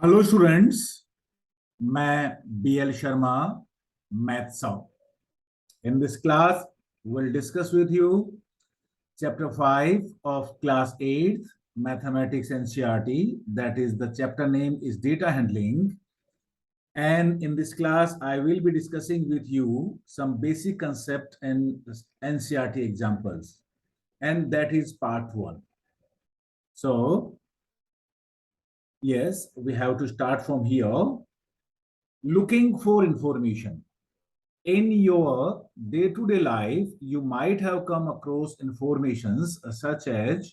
Hello students. मैं B L Sharma, math song. In this class we'll discuss with you chapter 5 of class 8 mathematics NCERT. That is, the chapter name is data handling, and in this class I will be discussing with you some basic concept and NCERT examples, and that is part 1. So yes, we have to start from here. Looking for information. In your day-to-day life, you might have come across informations such as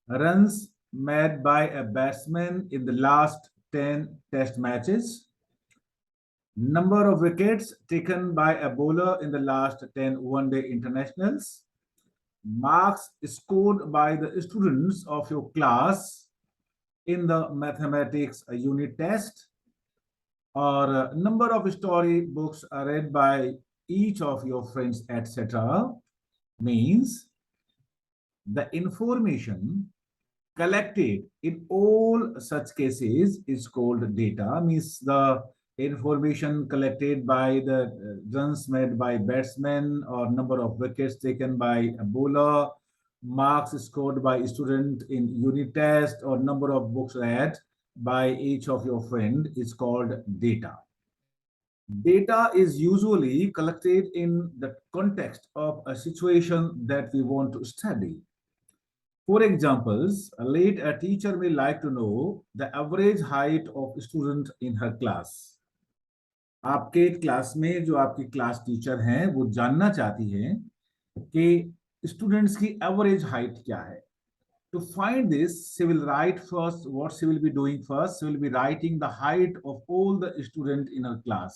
runs made by a batsman in the last 10 test matches, number of wickets taken by a bowler in the last 10 one-day internationals, marks scored by the students of your class in the mathematics unit test, or number of story books are read by each of your friends, etc. Means the information collected in all such cases is called data. Means the information collected by the runs made by batsmen, or number of wickets taken by a bowler, marks scored by student in unit test, or number of books read by each of your friend is called data. Data is usually collected in the context of a situation that we want to study. For examples, a teacher may like to know the average height of student in her class. आपके class में जो आपकी class teacher हैं वो जानना चाहती हैं कि स्टूडेंट्स की एवरेज हाइट क्या है. To find this, she will write first. What she will be doing first, she will be writing the height of all the student in her class.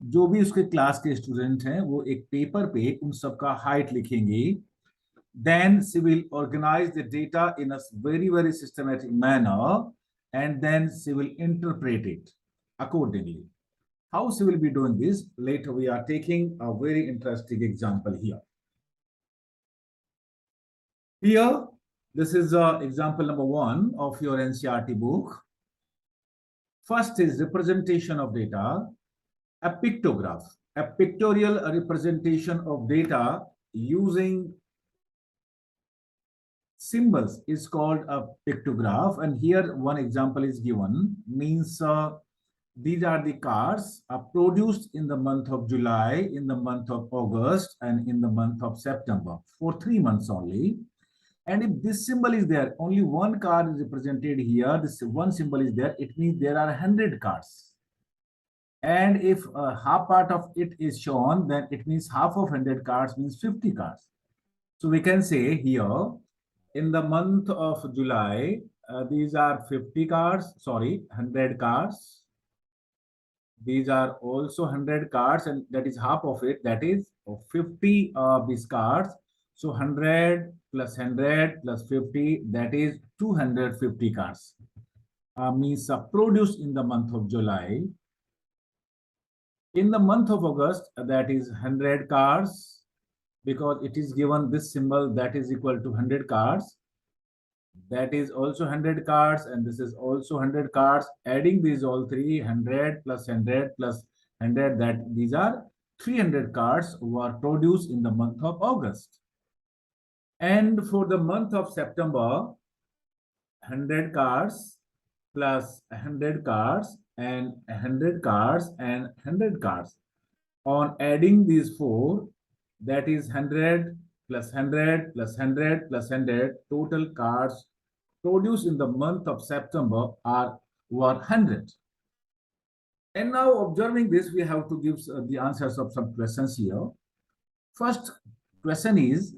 जो भी उसके क्लास के स्टूडेंट हैं वो एक पेपर पे उन सबका हाइट लिखेंगे. Then she will organize the data in a very systematic manner, and then she will interpret it accordingly. How she will be doing this? Later we are taking a very interesting example here. Here, this is example number 1 of your NCERT book. First is representation of data, a pictograph, a pictorial representation of data using symbols is called a pictograph. And here one example is given. Means these are the cards produced in the month of July, in the month of August, and in the month of September, for 3 months only. And if this symbol is there, only one card is represented here, this one symbol is there, it means there are 100 cards. And if half part of it is shown, then it means half of 100 cards means 50 cards. So we can say here, in the month of July, these are 50 cards, sorry, 100 cards. These are also 100 cards, and that is half of it, that is 50 of these cards. So 100 plus 100 plus 50, that is 250 cards. Means produced in the month of July. In the month of August, that is 100 cards, because it is given this symbol that is equal to 100 cards. That is also 100 cards, and this is also 100 cards. Adding these all three, 100 plus 100 plus 100, that these are 300 cards were produced in the month of August. And for the month of September, 100 cards plus 100 cards and 100 cards and 100 cards. On adding these four, that is 100 plus 100 plus 100 plus 100, total cards produced in the month of September were 100. And now, observing this, we have to give the answers of some questions here. First question is,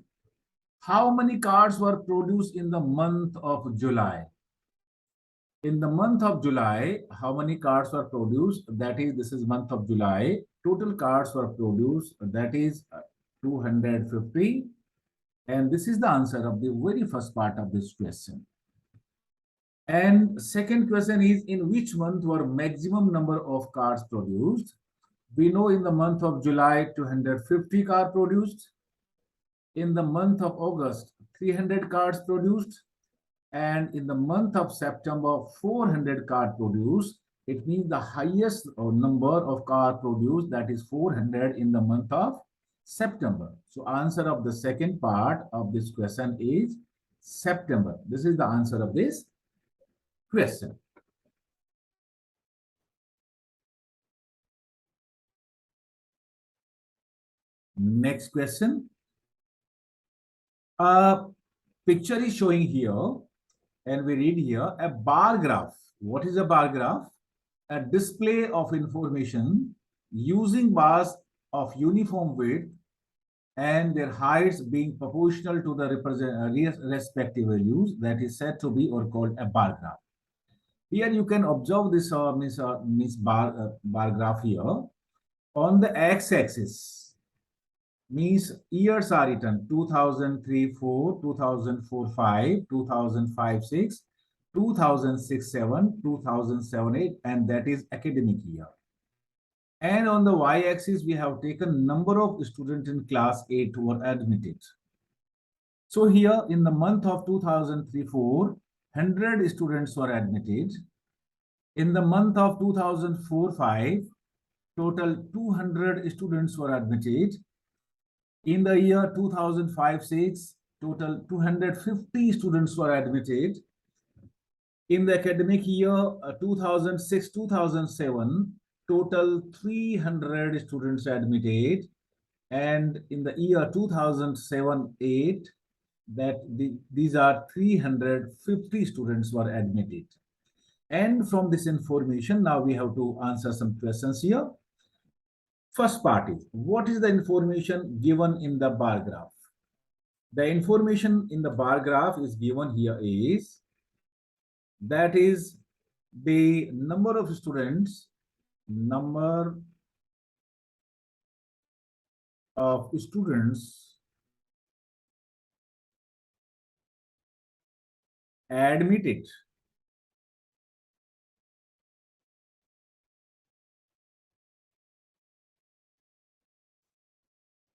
how many cards were produced in the month of July? In the month of July, how many cards were produced? That is, this is month of July. Total cards were produced, that is 250. And this is the answer of the very first part of this question. And second question is, in which month were maximum number of cards produced? We know in the month of July, 250 cards produced. In the month of August, 300 cards produced. and in the month of September 400 car produced. It means the highest number of car produced, that is 400 in the month of September. So answer of the second part of this question is September. This is the answer of this question. Next question. A picture is showing here, and we read here a bar graph. What is a bar graph? A display of information using bars of uniform width and their heights being proportional to the respective values, that is said to be or called a bar graph. Here you can observe this bar graph here. On the x-axis means years are written 2003 4, 2004 5, 2005 6, 2006 7, 2007 8, and that is academic year. And on the y-axis, we have taken number of students in class 8 who were admitted. So here in the month of 2003-4, 100 students were admitted. In the month of 2004-5, total 200 students were admitted. In the year 2005-6, total 250 students were admitted. In the academic year 2006-2007, total 300 students admitted, and in the year 2007-8, these are 350 students were admitted. And from this information, now we have to answer some questions here. First part is, what is the information given in the bar graph? The information in the bar graph is given here is, that is the number of students, number of students admitted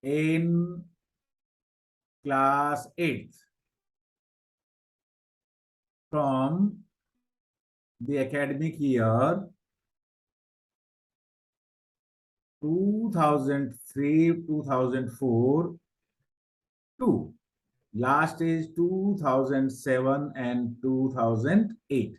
in class 8 from the academic year 2003-2004 to last is 2007 and 2008.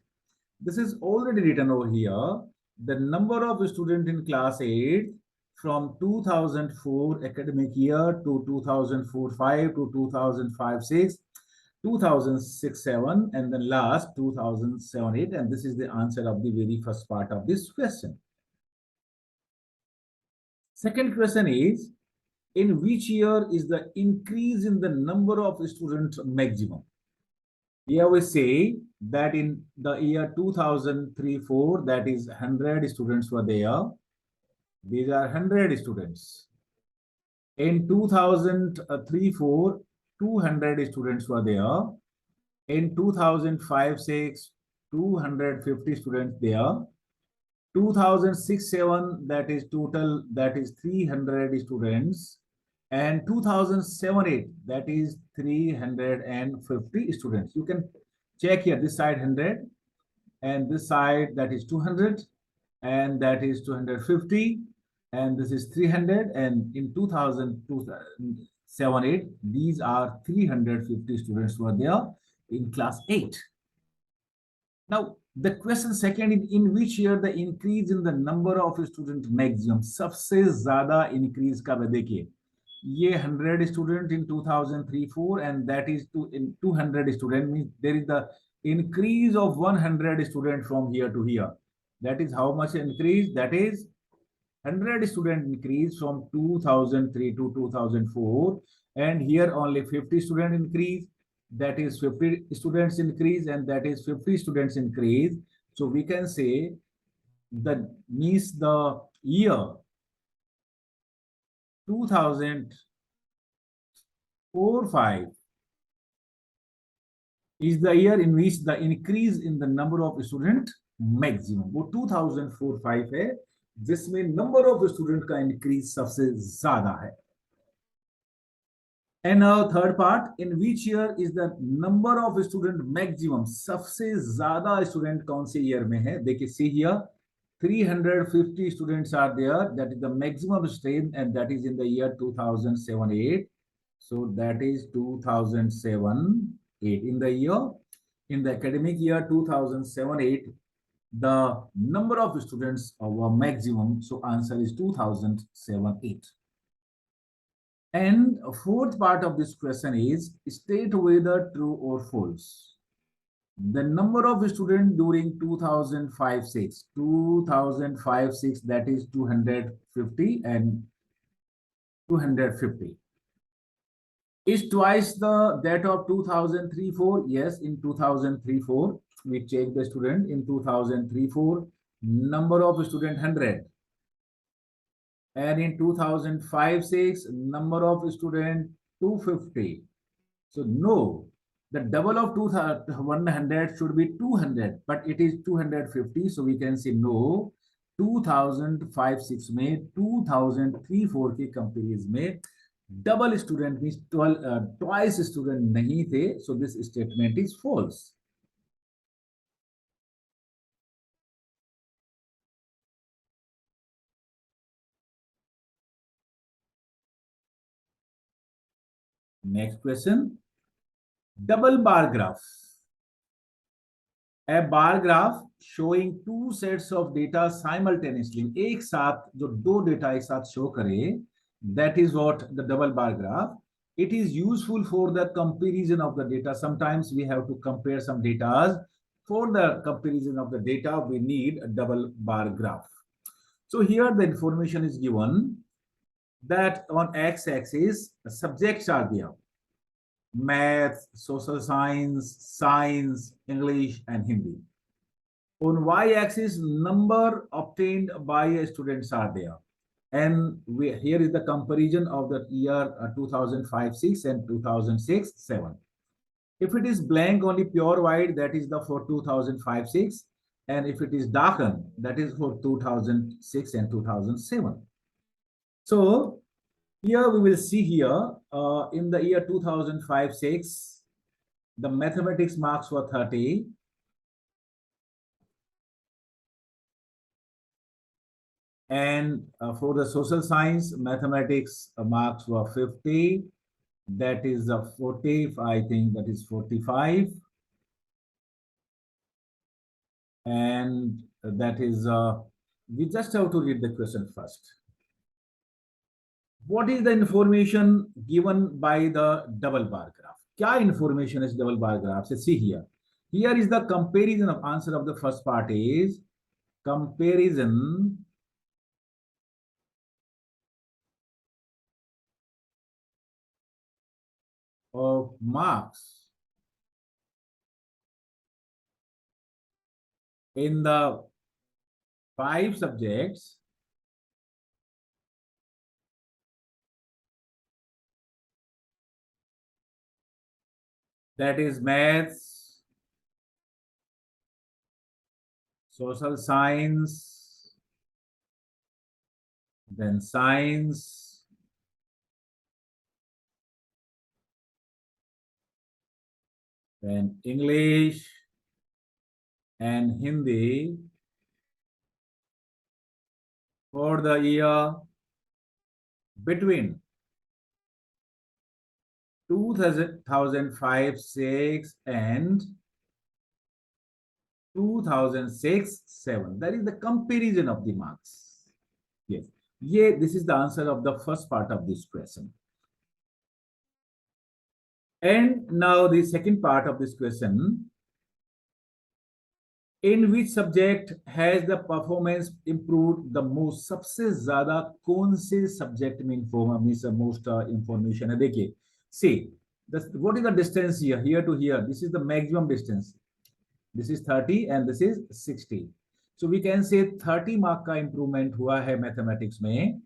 This is already written over here. The number of students in class 8 from 2004 academic year to 2004-5 to 2005-6, 2006-7, and then last 2007-8, and this is the answer of the very first part of this question. Second question is, in which year is the increase in the number of students maximum? Here we say that in the year 2003-4, that is 100 students were there. These are 100 students. In 2003-4, 200 students were there. In 2005-6, 250 students there. 2006-7, that is total, that is 300 students. And 2007-8, that is 350 students. You can check here, this side 100, and this side, that is 200, and that is 250, and this is 300, and in 2007-8, these are 350 students were there in class 8. Now, the question second is, in which year the increase in the number of students maximum? सबसे ज़्यादा increase कब है? देखिए, ये 100 student in 2003-4, and that is in 200 student, means there is the increase of 100 student from here to here. That is how much increase? That is 100 student increase from 2003 to 2004, and here only 50 student increase. That is 50 students increase, and that is 50 students increase. So we can say that means the year 2004-5 is the year in which the increase in the number of student maximum. वो 2004-5 है जिसमें number of student का increase सबसे ज्यादा है. And now third part, in which year is the number of student maximum, सबसे ज्यादा student कौन से year में है? देखिए, see here, 350 students are there. That is the maximum strength, and that is in the year 2007-8. So that is 2007-8. In the academic year 2007-8, the number of students were maximum. So answer is 2007-8. And fourth part of this question is state whether true or false. The number of students during 2005-6, 2005-6, that is 250 and 250. Is twice that of 2003-4? Yes, in 2003-4, we check the student. In 2003-4, number of student 100. And in 2005-6, number of student 250. So no, the double of 100 should be 200, but it is 250. So we can say no. 2005-6 में 2003-4 के comparison में double student means twice student नहीं थे. So this statement is false. Next question. Double bar graph. A bar graph showing two sets of data simultaneously. एक साथ जो दो data एक साथ शो करे, that is what the double bar graph. It is useful for the comparison of the data. Sometimes we have to compare some data. For the comparison of the data, we need a double bar graph. So here the information is given that on x-axis subjects are there: math, social science, science, English, and Hindi. On y-axis, number obtained by students are there. And here is the comparison of the year 2005-6 and 2006-7. If it is blank, only pure white, that is the for 2005-6. And if it is darkened, that is for 2006 and 2007. So here we will see here in the year 2005-6, the mathematics marks were 30. And for the social science, mathematics marks were 50. That is 40, I think that is 45. And that is, we just have to read the question first. What is the information given by the double bar graph? Kya information is double bar graph? So see here. Here is the comparison of answer of the first part is comparison of marks in the 5 subjects that is maths, social science, then science, then English and Hindi for the year between 2005-6 and 2006-7. That is the comparison of the marks. Yes. This is the answer of the first part of this question. And now the second part of this question. In which subject has the performance improved the most? सबसे ज्यादा कौन से subject में most information है? देखिए, see, what is the distance here to here? This is the maximum distance. This is 30 and this is 60. So we can say 30 mark का improvement हुआ है mathematics में.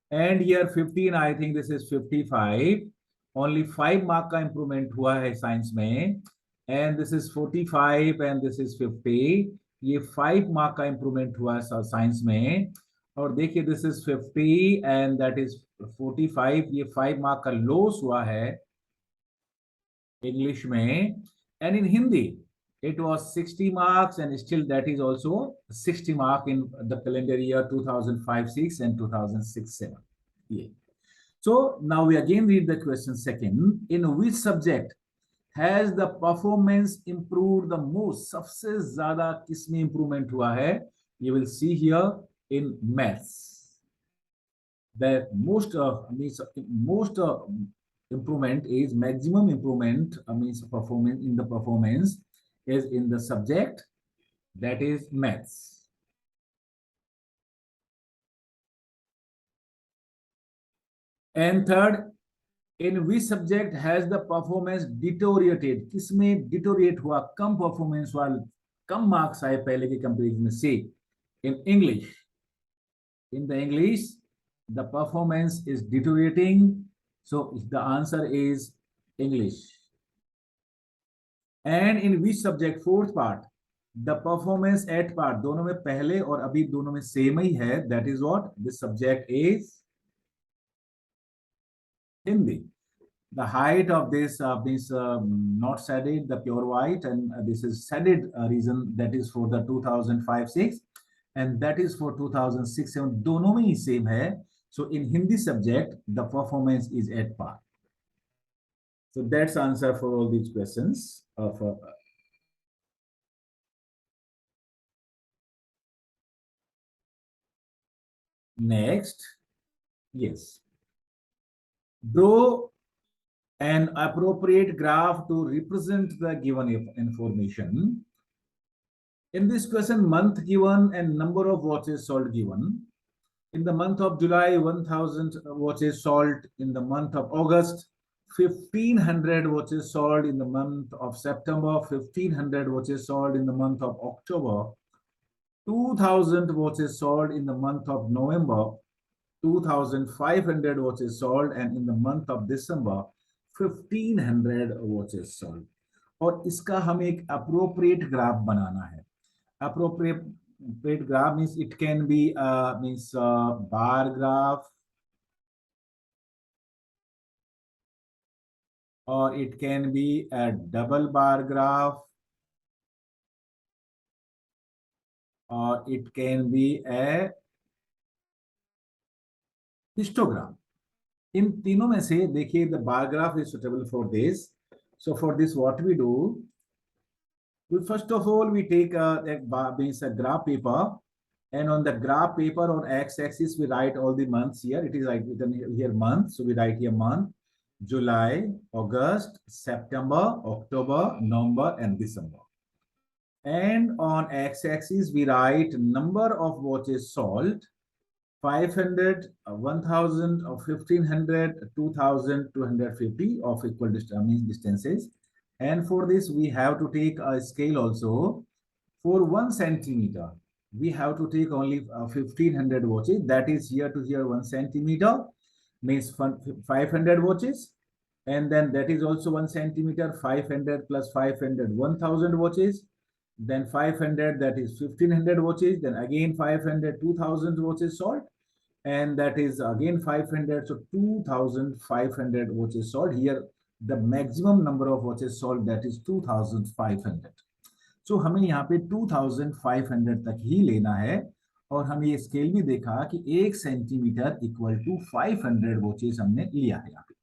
And here 15, I think this is 55. Only 5 mark का improvement हुआ है science में. And this is 45 and this is 50. ये 5 mark का improvement हुआ है science में. और देखिए this is 50 and that is 45, ये 5 मार्क का लॉस हुआ है इंग्लिश में. And in Hindi it was 60 marks and still that is also 60 mark in the calendar year 2005-6 and 2006-7. Yeah. So now we again read the question second. In which subject has the performance improved the most? सबसे ज्यादा किसमें improvement हुआ है? You will see here in maths. The most improvement is maximum improvement means performance in the performance is in the subject that is maths. And third, in which subject has the performance deteriorated? किसमें deteriorate हुआ, कम performance हुआ, कम marks आए पहले के comparison में से? In English. In the English, the performance is deteriorating. So the answer is English. And in which subject? Fourth part. The performance at part. दोनों में पहले और अभी दोनों में same ही है. That is what? This subject is Hindi. The height of this means not shaded, the pure white, and this is shaded reason that is for the 2005-6, and that is for 2006-7. दोनों में ही same है. So in Hindi subject, the performance is at par. So that's answer for all these questions. Next, yes. Draw an appropriate graph to represent the given information. In this question, month given and number of watches sold given. In the month of July, 1000 watches sold. In the month of August, 1500 watches sold. In the month of September, 1500 watches sold. In the month of October, 2000 watches sold. In the month of November, 2500 watches sold, and in the month of December 1500 watches sold. और इसका हमें एक appropriate graph बनाना है. Appropriate graph means it can be means bar graph, or it can be a double bar graph, or it can be a histogram. इन तीनों में से देखिए the bar graph is suitable for this. So for this what we do, first of all we take a graph paper, and on the graph paper on x-axis we write all the months here. It is like written here month, so we write here month: July, August, September, October, November, and December. And on x-axis we write number of watches sold: 500, 1000, or 1500, 2000, 250 of equal distances. And for this, we have to take a scale also. For 1 centimeter, we have to take only 1500 watches. That is here to here 1 centimeter means 500 watches. And then that is also 1 centimeter, 500 plus 500, 1000 watches. Then 500, that is 1500 watches. Then again 500, 2000 watches sold. And that is again 500, so 2500 watches sold. Here the maximum number of watches sold, that is 2500. So हमें यहाँ पे 2500 तक ही लेना है. और हमें ये scale भी देखा कि 1 सेंटीमीटर इक्वल टू 500 वॉचेस हमने लिया है यहाँ पे.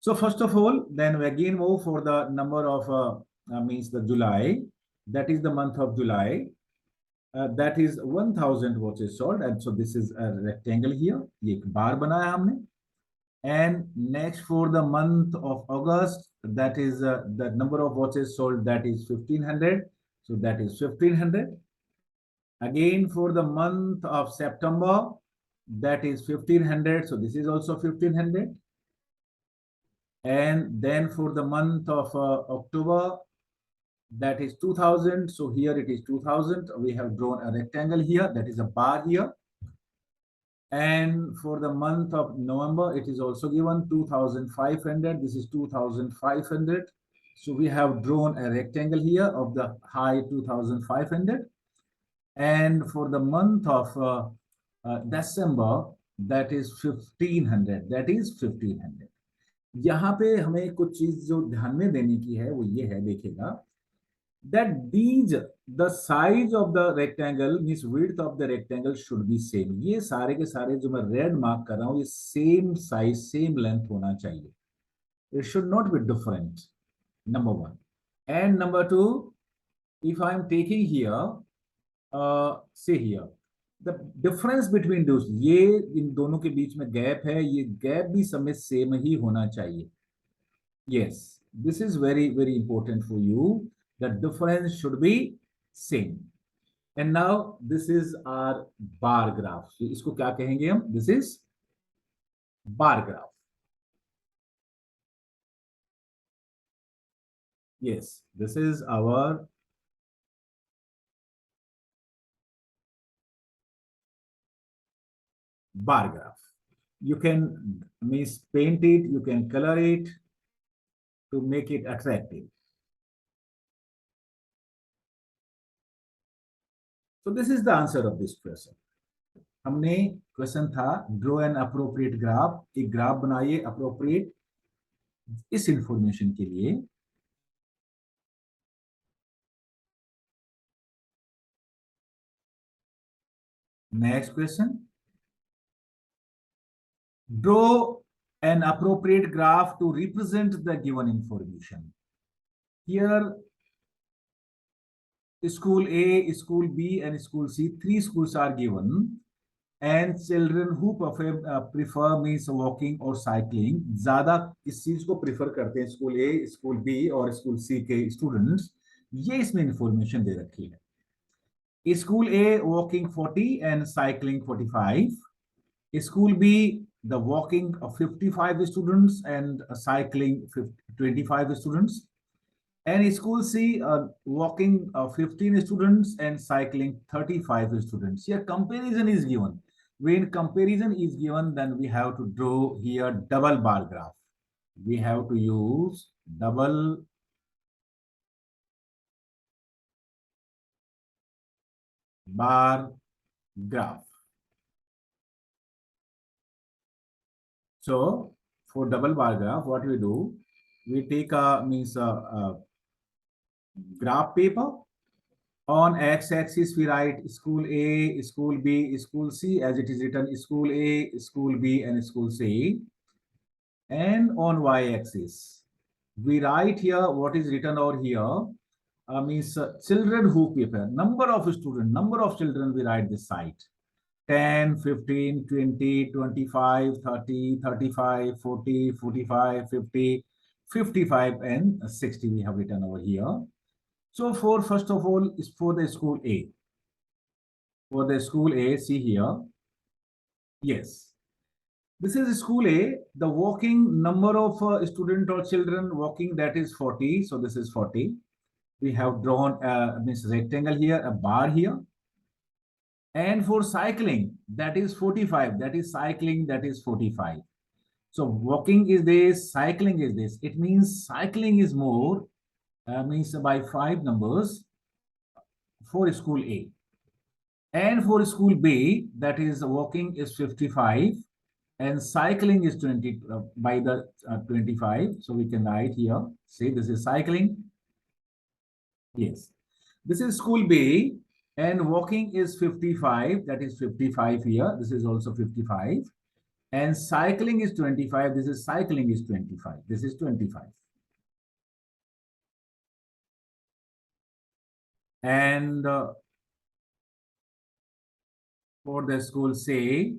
So first of all, then we again move for the number of means the July, that is the month of July. That is 1000 watches sold, and so this is a rectangle here. ये एक बार बनाया हमने. And next for the month of August, that is the number of watches sold, that is 1500. So that is 1500. Again for the month of September, that is 1500. So this is also 1500. And then for the month of October, that is 2000. So here it is 2000. We have drawn a rectangle here, that is a bar here. And for the month of November, it is also given 2500. This is 2500. So we have drawn a rectangle here of the height 2500. And for the month of December, that is 1500, that is 1500. यहाँ पे हमें कुछ चीज जो ध्यान में देने की है वो ये है, देखिएगा, that these the size of the rectangle means width of the rectangle should be same. ये सारे के सारे जो मैं रेड मार्क कर रहा हूँ ये सेम साइज सेम लेंथ होना चाहिए. It should not be different. Number one. And number two, if I am taking here, say here, the difference between those, ये इन दोनों के बीच में गैप है, ये गैप भी समय सेम ही होना चाहिए. Yes, this is very very important for you. The difference should be same. And now this is our bar graph. So इसको क्या कहेंगे हम? This is bar graph. Yes, this is our bar graph. You can means paint it, you can color it to make it attractive. So this is the answer of this question. हमने question था draw an appropriate graph, एक graph बनाइए appropriate इस information के लिए. Next question, draw an appropriate graph to represent the given information. Here, school A, school B, and school C, three schools are given, and children who prefer means walking or cycling. ज़्यादा इस चीज को prefer करते हैं school A, school B और school C के students. ये इसमें इंफॉर्मेशन दे रखी है. School A walking 40 and cycling 45. School B, the walking of 55 students and cycling 25 students. And school C, walking 15 students and cycling 35 students. Here comparison is given. When comparison is given, then we have to draw here double bar graph. We have to use double bar graph. So for double bar graph, what we do, we take a graph paper. On x-axis, we write school A, school B, school C, as it is written school A, school B, and school C. And on y-axis, we write here what is written over here. Children who prepare. Number of students, number of children, we write this side. 10, 15, 20, 25, 30, 35, 40, 45, 50, 55, and 60 we have written over here. So for first of all is for the school A. For the school A, see here. Yes. This is school A. The walking number of student or children walking, that is 40. So this is 40. We have drawn a rectangle here, a bar here. And for cycling, that is 45. That is cycling, that is 45. So walking is this, cycling is this. It means cycling is more, means by 5 numbers for school A. And for school B, that is walking is 55 and cycling is 20 by the 25. So we can write here, say this is cycling. Yes. This is school B and walking is 55. That is 55 here. This is also 55. And cycling is 25. This is cycling is 25. This is 25. And for the school C,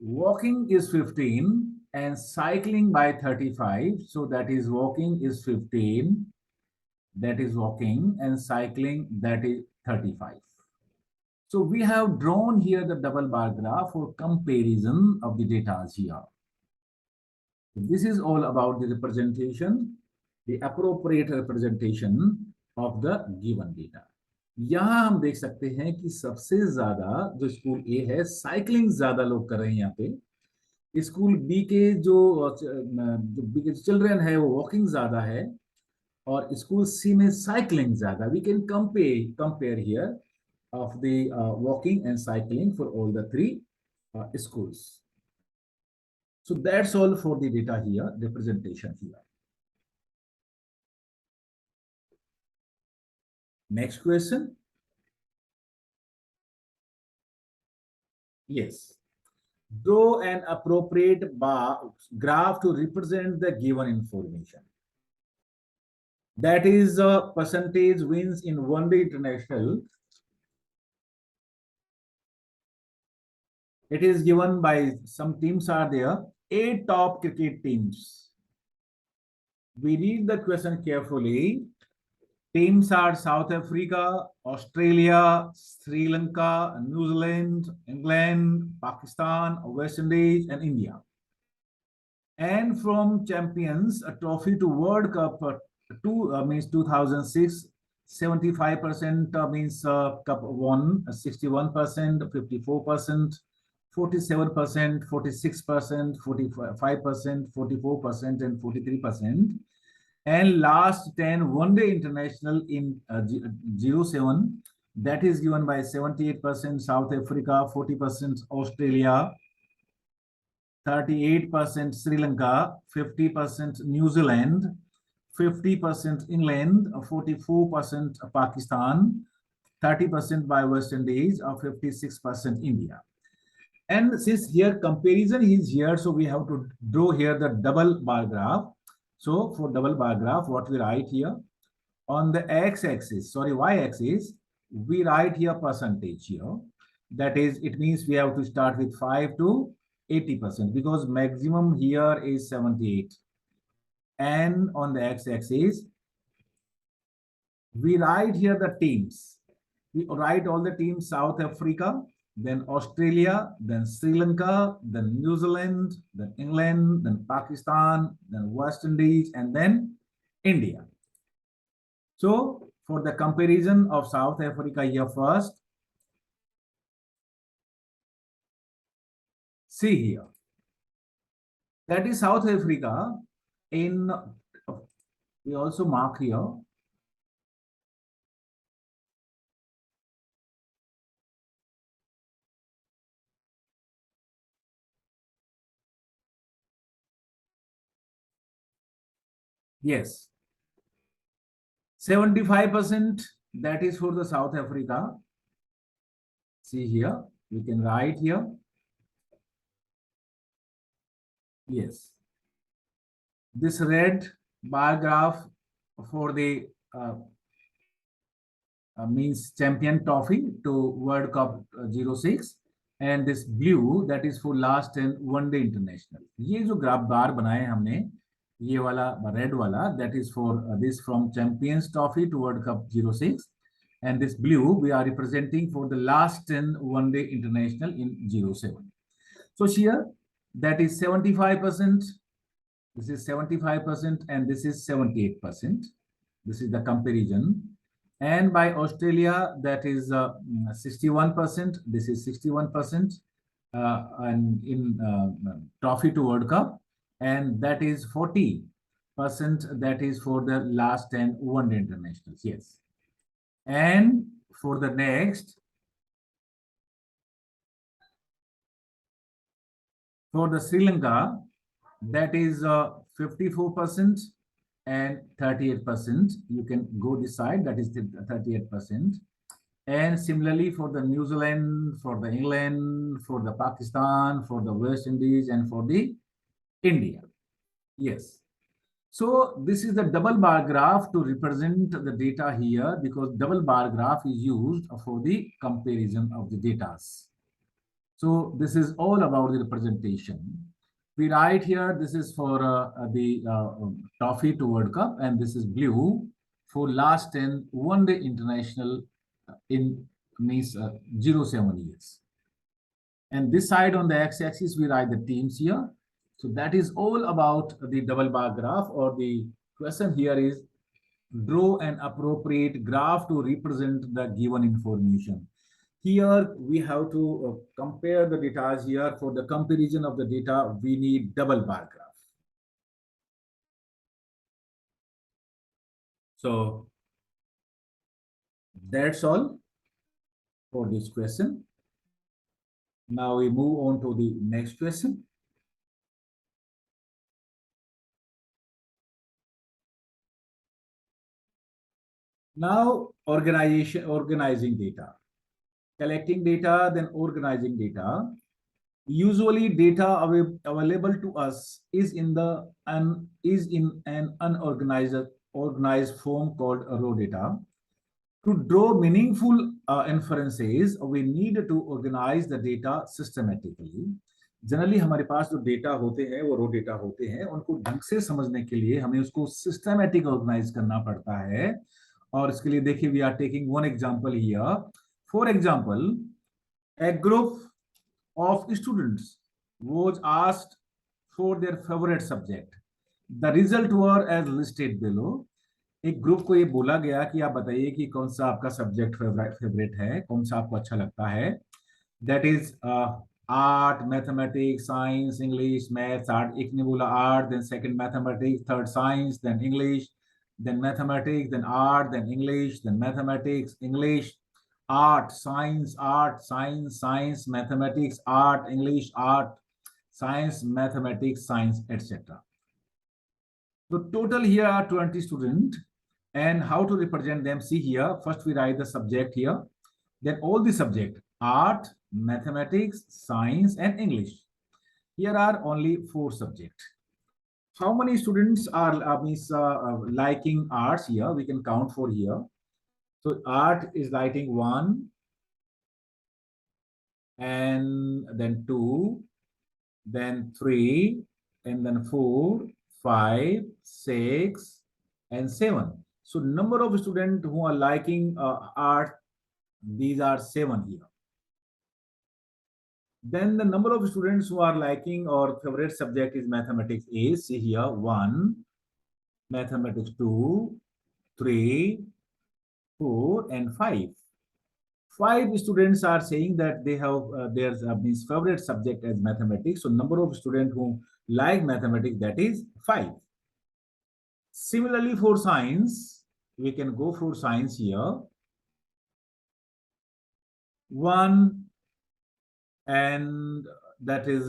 walking is 15 and cycling by 35. So that is walking is 15. That is walking and cycling, that is 35. So we have drawn here the double bar graph for comparison of the data here. This is all about the representation, the appropriate representation of the given data. यहाँ हम देख सकते हैं कि सबसे ज्यादा जो school ए है साइकिलिंग ज्यादा लोग कर रहे हैं यहाँ पे. स्कूल बी के जो चिल्ड्रन है वो वॉकिंग ज्यादा है और स्कूल सी में साइकिलिंग ज्यादा. We can compare here of the walking and cycling for all the three schools. So that's all for the data here, representation here. Next question. Yes. Draw an appropriate bar graph to represent the given information. That is percentage wins in one day international. It is given by some teams are there, 8 top cricket teams. We read the question carefully. Teams are South Africa, Australia, Sri Lanka, New Zealand, England, Pakistan, West Indies, and India. And from champions, a trophy to World Cup means 2006, 75% means cup won, 61%, 54%, 47%, 46%, 45%, 44%, and 43%. And last 10 one-day international in 07, that is given by 78% South Africa, 40% Australia, 38% Sri Lanka, 50% New Zealand, 50% England, 44% Pakistan, 30% by West Indies, or 56% India. And since here comparison is here, so we have to draw here the double bar graph. So for double bar graph, what we write here on the x-axis, sorry, y-axis, we write here percentage here. That is, it means we have to start with 5 to 80% because maximum here is 78. And on the x-axis, we write here the teams. We write all the teams: South Africa, then Australia, then Sri Lanka, then New Zealand, then England, then Pakistan, then West Indies, and then India. So for the comparison of South Africa here first, see here. That is South Africa in, we also mark here. Yes. 75%, that is for the South Africa. See here, we can write here. Yes. This red bar graph for the means champion trophy to World Cup 06, and this blue that is for last 10 one-day international. ये जो graph बार बनाए हमने, ये वाला red वाला, that is for this from Champions Trophy to World Cup 06, and this blue we are representing for the last 10 one-day international in 07. So here that is 75%, this is 75%, and this is 78%. This is the comparison. And by Australia, that is 61%. This is 61%, and in trophy to World Cup, and that is 40%. That is for the last 10 one-day internationals. Yes, and for the next, for the Sri Lanka, that is 54%. And 38%, you can go this side, that is the 38%. And similarly for the New Zealand, for the England, for the Pakistan, for the West Indies, and for the India. Yes. So this is the double bar graph to represent the data here, because double bar graph is used for the comparison of the data. So this is all about the representation. We write here, this is for the trophy to World Cup, and this is blue for last 10 one-day international in means 07 years. And this side on the x-axis, we write the teams here. So that is all about the double bar graph, or the question here is draw an appropriate graph to represent the given information. Here we have to compare the data here. For the comparison of the data, we need double bar graph. So that's all. for this question. Now we move on to the next question. Now, organizing data, collecting data, then organizing data. Usually, data available to us is in an organized form called raw data. To draw meaningful inferences, we need to organize the data systematically. Generally हमारे पास जो data होते हैं वो रो data होते हैं, उनको ढंग से समझने के लिए हमें उसको सिस्टमैटिक ऑर्गेनाइज करना पड़ता है। और इसके लिए देखिए, we are taking one example here. For example, a group of students was asked for their favorite subject. The result were as listed below. एक ग्रुप को ये बोला गया कि आप बताइए कि कौन सा आपका सब्जेक्ट फेवरेट है, कौन सा आपको अच्छा लगता है। That is art, mathematics, science, English, maths, art. एक ने बोला art, then second mathematics, third science, then English, then mathematics, then art, then English, then mathematics, English, art, science, science, mathematics, art, English, art, science, mathematics, science, etc. So total here are 20 students. And how to represent them? See here, first we write the subject here, then all the subject: art, mathematics, science, and English. Here are only 4 subjects. How many students are liking arts? Here we can count for here. So art is liking 1, and then 2, then 3, and then 4, 5, 6, and 7. So number of students who are liking art, these are 7 here. Then the number of students who are liking or favorite subject is mathematics is, see here, 1, mathematics 2, 3, 4, and 5. 5 students are saying that they have their favorite subject as mathematics. So number of students who like mathematics, that is 5. Similarly, for science, we can go for science here. 1, and that is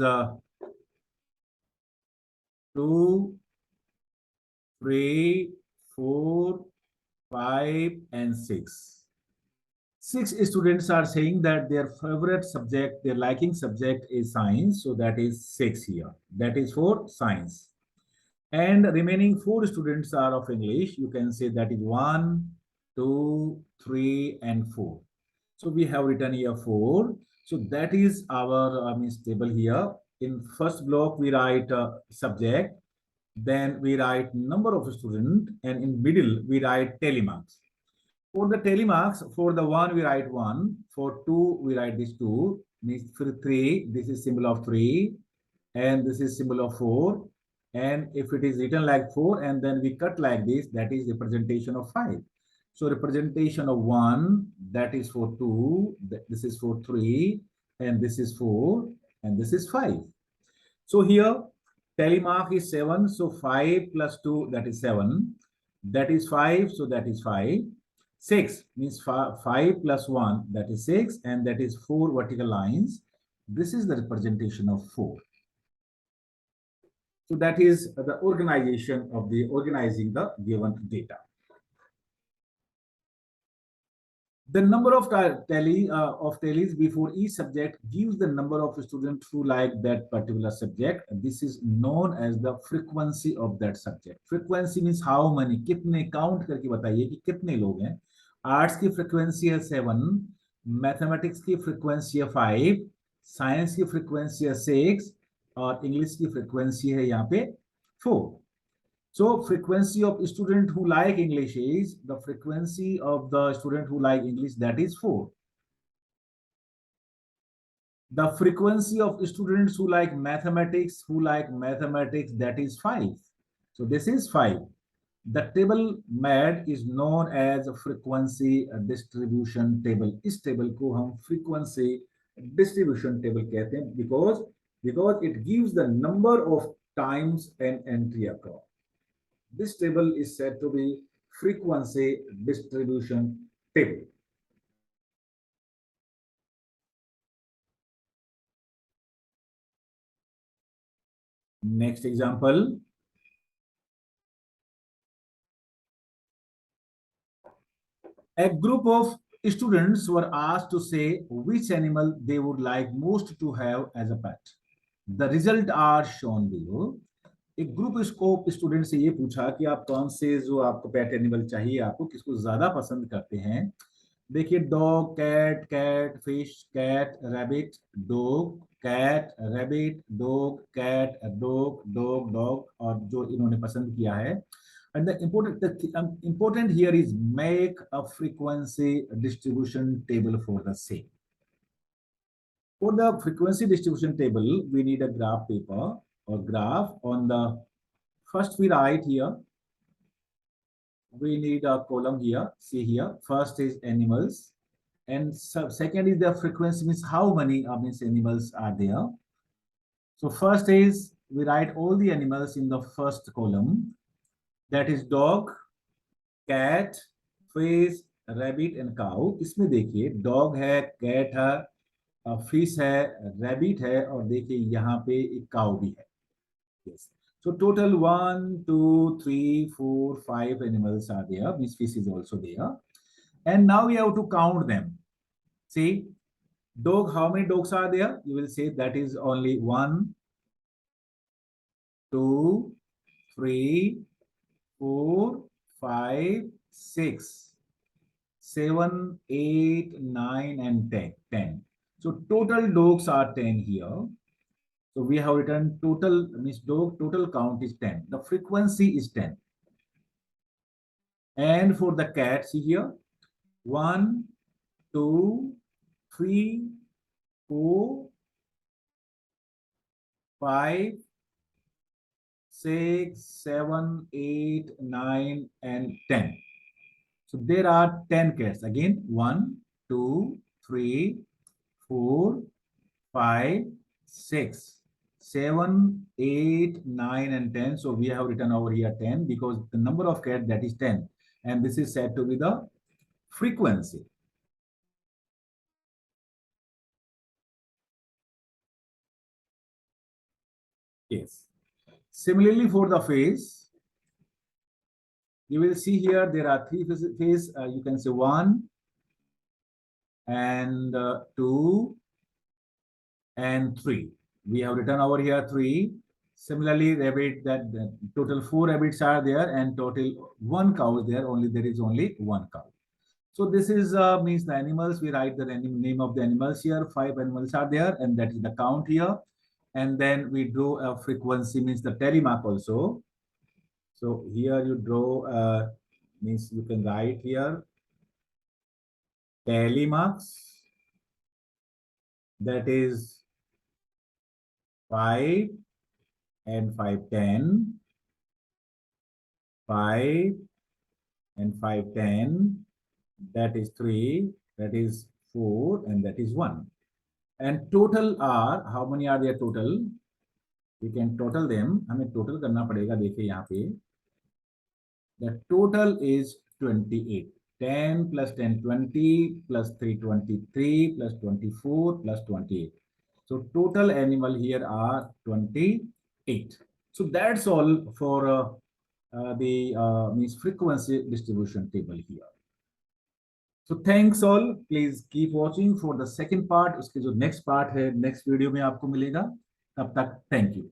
2, 3, 4, 5, and 6. 6 students are saying that their favorite subject, their liking subject is science. So that is 6 here. That is for science. And remaining 4 students are of English. You can say that is 1, 2, 3, and 4. So we have written here 4. So that is our table here. In first block, we write subject. Then we write number of students. And in middle, we write telemarks. For the telemarks, for the 1, we write 1. For 2, we write this 2. For 3, this is symbol of 3. And this is symbol of 4. And if it is written like 4 and then we cut like this, that is representation of 5. So representation of 1, that is for 2, this is for 3, and this is 4, and this is 5. So here, telemark is 7, so 5 plus 2, that is 7. That is 5, so that is 5. 6 means 5 plus 1, that is 6, and that is 4 vertical lines. This is the representation of 4. So that is the organizing the given data. The number of tallies before each subject gives the number of students who like that particular subject. This is known as the frequency of that subject. Frequency means how many, कितने, count करके बताइए कि कितने लोग हैं। Arts की frequency है 7, mathematics की फ्रीक्वेंसी है 5, साइंस की फ्रीक्वेंसी है 6, और इंग्लिश की फ्रीक्वेंसी है यहाँ पे 4. So frequency of student who like English is the frequency of the student who like English, that is 4. The frequency of students who like mathematics, that is 5. So this is 5. The table made is known as frequency distribution table. इस table को हम frequency distribution table कहते हैं because it gives the number of times an entry occur. This table is said to be frequency distribution table. Next example. A group of students were asked to say which animal they would like most to have as a pet. The result are shown below. एक group scope student से ये पूछा कि आप कौन से जो आपको पेट एनिमल चाहिए, आपको किसको ज्यादा पसंद करते हैं। देखिए, dog, cat, cat, fish, cat, rabbit, dog, cat, rabbit, dog, cat, dog, dog, dog, और जो इन्होंने पसंद किया है। And the important here is make a frequency distribution table for the same. For the frequency distribution table, we need a graph paper or graph. On the first, we write here, we need a column here. See here, first is animals, and second is the frequency, means how many means animals are there. So first is we write all the animals in the first column, that is dog, cat, fish, rabbit and cow. इसमें देखिए dog है, cat है, fish है, rabbit है, और देखिए यहाँ पे एक काउ भी है। Yes. So total 1, 2, 3, 4, 5 animals are there. Means fish is also there. And now we have to count them. See, dog, how many dogs are there? You will say that is only 1, 2, 3, 4, 5, 6, 7, 8, 9, and 10. So total dogs are 10 here. So we have written total, means dog total count is 10. The frequency is 10. And for the cat, see here, 1, 2, 3, 4, 5, 6, 7, 8, 9, and 10. So there are 10 cats. Again, 1, 2, 3, 4, 5, 6, 7, 8, 9, and 10. So we have written over here 10 because the number of cats, that is 10. And this is said to be the frequency. Yes. Similarly, for the face, you will see here there are three faces. You can say 1 and 2 and 3. We have written over here 3. Similarly, rabbit, that total 4 rabbits are there, and total 1 cow is there. Only there is only 1 cow. So this is means the animals. We write the name of the animals here. 5 animals are there, and that is the count here. And then we draw a frequency, means the telemark also. So here you draw, means you can write here telemarks. That is 5 and 5, 10, 5 and 5, 10, that is 3, that is 4, and that is 1. And total are, how many are there total? We can total them. हमें total करना पड़ेगा. देखिए यहाँ पे the total is 28. 10 plus 10, 20 plus 3, 23 plus 24 plus 28. So total animal here are 28. So that's all for the means frequency distribution table here. So thanks all. Please keep watching for the second part. उसके जो next part है next video में आपको मिलेगा. तब तक thank you.